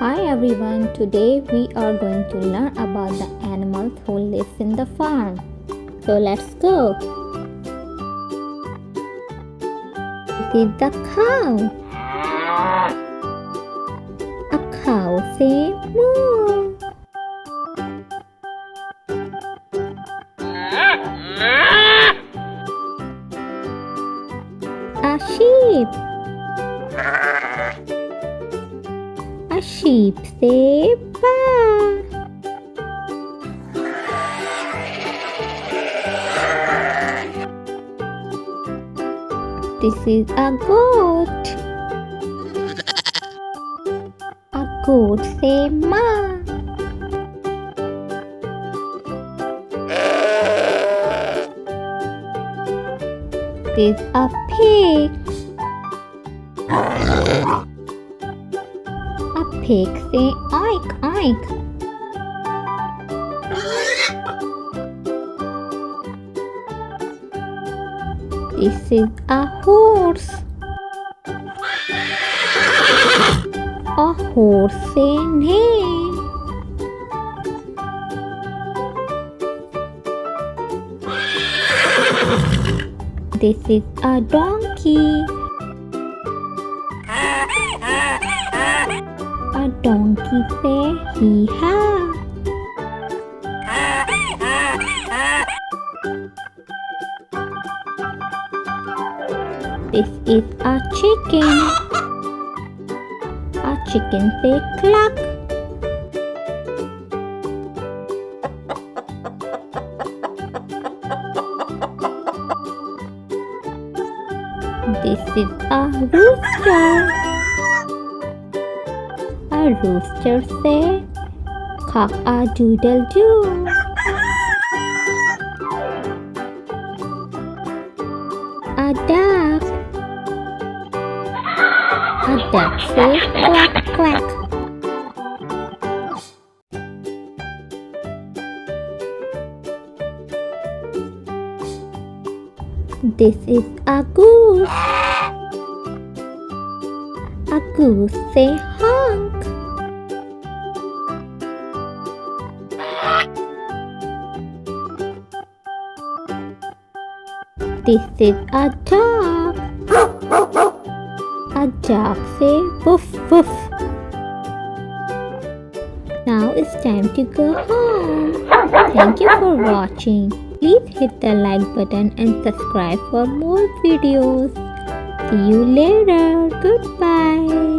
Hi everyone, today we are going to learn about the animals who live in the farm. So let's go. This is the cow. A cow say moo. A sheep. A sheep say baa. This is a goat. A goat say ma. This is a pig. A pig say oink oink. This is a horse. A horse say neigh. This is a donkey. A donkey say hee-haw. This is a chicken. A chicken say cluck. This is a rooster. A rooster say cock-a-doodle-doo. A duck. A duck say quack quack. This is a goose. A goose say honk. This is a dog. A dog say woof woof. Now it's time to go home. Thank you for watching. Please hit the like button and subscribe for more videos. See you later. Goodbye.